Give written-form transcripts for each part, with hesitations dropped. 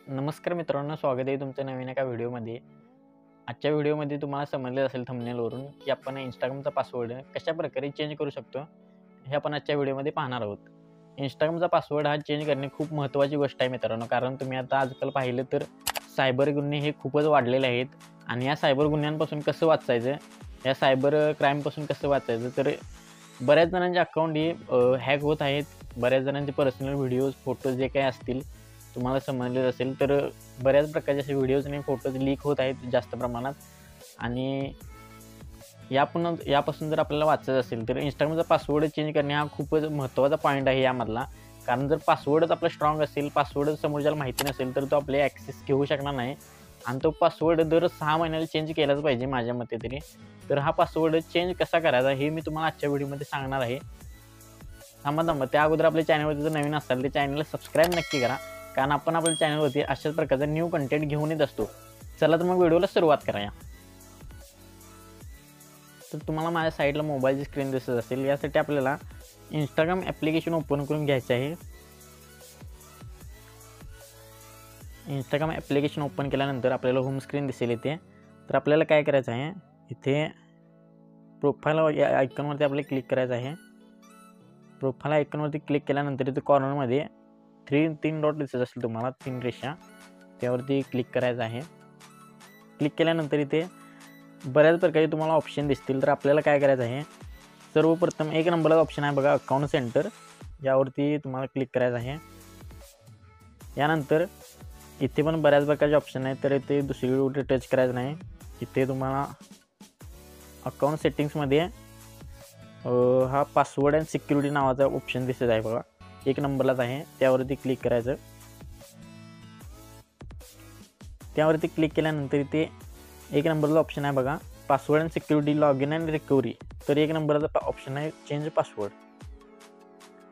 नमस्कार मित्रांनो, स्वागत आहे तुमचं नवीन एका व्हिडिओमध्ये। आजच्या व्हिडिओमध्ये तुम्हाला समजलं असेल थंबनेलवरून की आपण Instagramचा पासवर्ड कशाप्रकारे चेंज करू शकतो, हे आपण आजच्या व्हिडिओमध्ये पाहणार आहोत। Instagramचा पासवर्ड हा चेंज करणे खूप महत्त्वाची गोष्ट आहे मित्रांनो, कारण तुम्ही आता आजकाल पाहिलं तर सायबर गुन्हे हे खूपच वाढलेले आहेत आणि या सायबर गुन्ह्यांपासून कसं वाचायचं, या सायबर क्राईमपासून कसं वाचायचं, तर बऱ्याच जणांचे अकाउंट हे हॅक होत आहेत। बऱ्याच जणांचे पर्सनल व्हिडिओज, फोटोज जे काही असतील तुम्हाला समजलेच असेल, तर बऱ्याच प्रकारचे असे व्हिडिओज आणि फोटोज लीक होत आहेत जास्त प्रमाणात। आणि यापासून जर आपल्याला वाचायचं असेल तर Instagramचा पासवर्ड चेंज करणे हा खूपच महत्त्वाचा पॉईंट आहे यामधला। कारण जर पासवर्डच आपला स्ट्रॉंग असेल, पासवर्डच समोरच्याला माहिती नसेल, तर तो आपले ॲक्सेस घेऊ शकणार नाही आणि तो पासवर्ड दर 6 महिन्याला चेंज केलाच पाहिजे माझ्या मते तरी। तर हा पासवर्ड चेंज कसा करायचा हे मी तुम्हाला आजच्या व्हिडिओमध्ये सांगणार आहे। थांबा त्या अगोदर आपल्या चॅनलवरती जर नवीन असाल तर चॅनलला सबस्क्राईब नक्की करा, कारण आपण आपल्या चॅनलवरती अशाच प्रकारचा न्यू कंटेंट घेऊन येत असतो। चला तर मग व्हिडिओला सुरुवात करूया। तर तुम्हाला माझ्या साईडला मोबाईलची स्क्रीन दिसत असेल, यासाठी आपल्याला Instagram ॲप्लिकेशन ओपन करून घ्यायचं आहे। Instagram ॲप्लिकेशन ओपन केल्यानंतर आपल्याला होम स्क्रीन दिसेल इथे। तर आपल्याला काय करायचं आहे, इथे प्रोफाईल या आयकॉनवरती आपल्याला क्लिक करायचं आहे। प्रोफाईल आयकॉनवरती क्लिक केल्यानंतर इथे कॉर्नरमध्ये तीन डॉट दिसत असेल तुम्हाला, 3 रेषा, त्यावरती क्लिक करायचं आहे। क्लिक केल्यानंतर इथे बऱ्याच प्रकारचे तुम्हाला ऑप्शन दिसतील। तर आपल्याला काय करायचं आहे, सर्वप्रथम 1 नंबरचा ऑप्शन आहे बघा, अकाउंट सेंटर, यावरती तुम्हाला क्लिक करायचं आहे। यानंतर इथे पण बऱ्याच प्रकारचे ऑप्शन आहेत, तर इथे दुसरीकडे टच करायचं नाही। इथे तुम्हाला अकाउंट सेटिंग्समध्ये हा पासवर्ड अँड सिक्युरिटी नावाचा ऑप्शन दिसत आहे बघा, 1 नंबरलाच आहे, त्यावरती क्लिक करायचं। त्यावरती क्लिक केल्यानंतर इथे 1 नंबरचा ऑप्शन आहे बघा, password and security, log in and recovery, तर 1 नंबरचा ऑप्शन आहे चेंज पासवर्ड।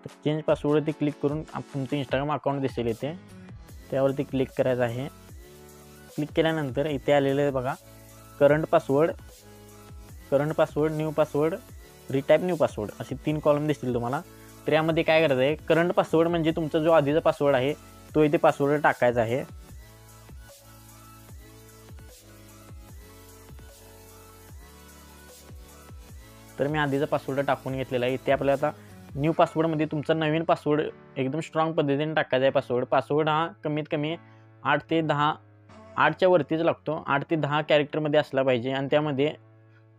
तर चेंज पासवर्डवरती क्लिक करून तुमचं Instagram अकाउंट दिसेल इथे, त्यावरती क्लिक करायचं आहे। क्लिक केल्यानंतर इथे आलेलं आहे बघा, current password, new password, retype new password, असे 3 कॉलम दिसतील तुम्हाला। तर यामध्ये काय करायचं आहे, करंट पासवर्ड म्हणजे तुमचा जो आधीचा पासवर्ड आहे तो इथे पासवर्ड टाकायचा आहे। तर मी आधीचा पासवर्ड टाकून घेतलेला आहे। इथे आपल्याला आता न्यू पासवर्डमध्ये तुमचा नवीन पासवर्ड एकदम स्ट्रॉंग पद्धतीने टाकायचा आहे। पासवर्ड हा कमीत कमी 8 ते 10, 8च्या वरतीच लागतो, 8 ते 10 कॅरेक्टरमध्ये असला पाहिजे आणि त्यामध्ये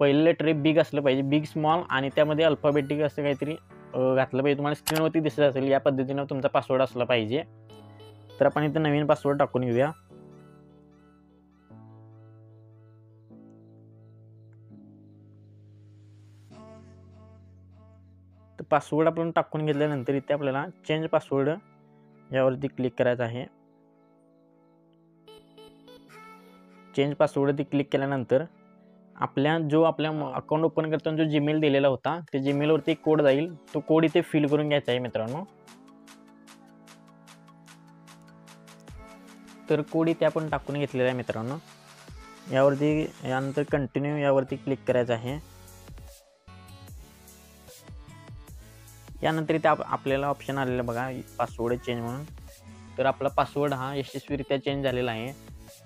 पहिलं लेटर बिग असलं पाहिजे, बिग स्मॉल, आणि त्यामध्ये अल्फाबेटिक असं काहीतरी घातलं पाहिजे। तुम्हाला स्क्रीनवरती दिसत असेल, या पद्धतीनं तुमचा पासवर्ड असला पाहिजे। तर आपण इथं नवीन पासवर्ड टाकून घेऊया। तर पासवर्ड आपण टाकून घेतल्यानंतर इथे आपल्याला चेंज पासवर्ड यावरती क्लिक करायचं आहे। चेंज पासवर्डवरती क्लिक केल्यानंतर आपल्या अकाउंट ओपन करताना जो जीमेल दिलेला होता, त्या जीमेलवरती एक कोड जाईल, तो कोड इथे फिल करून घ्यायचा आहे मित्रांनो। तर कोड इथे आपण टाकून घेतलेला आहे मित्रांनो। यानंतर कंटिन्यू यावरती क्लिक करायचं आहे। यानंतर इथे आपल्याला ऑप्शन आलेला बघा, पासवर्ड चेंज म्हणून। तर आपला पासवर्ड हा यशस्वीरित्या चेंज झालेला आहे।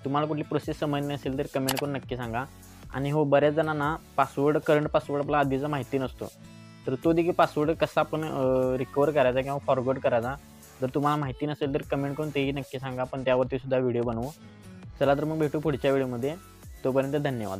तुम्हाला कुठली प्रोसेस समजली नसेल तर कमेंट करून नक्की सांगा। आणि हो, बऱ्याच जणांना करंट पासवर्ड आपला आधीचा माहिती नसतो, तर तो देखील पासवर्ड कसा आपण रिकवर करायचा किंवा फॉरवर्ड करायचा, जर तुम्हाला माहिती नसेल तर कमेंट करून तेही नक्की सांगा, आपण त्यावरती सुद्धा व्हिडिओ बनवू। चला तर मग भेटू पुढच्या व्हिडिओमध्ये, तोपर्यंत धन्यवाद।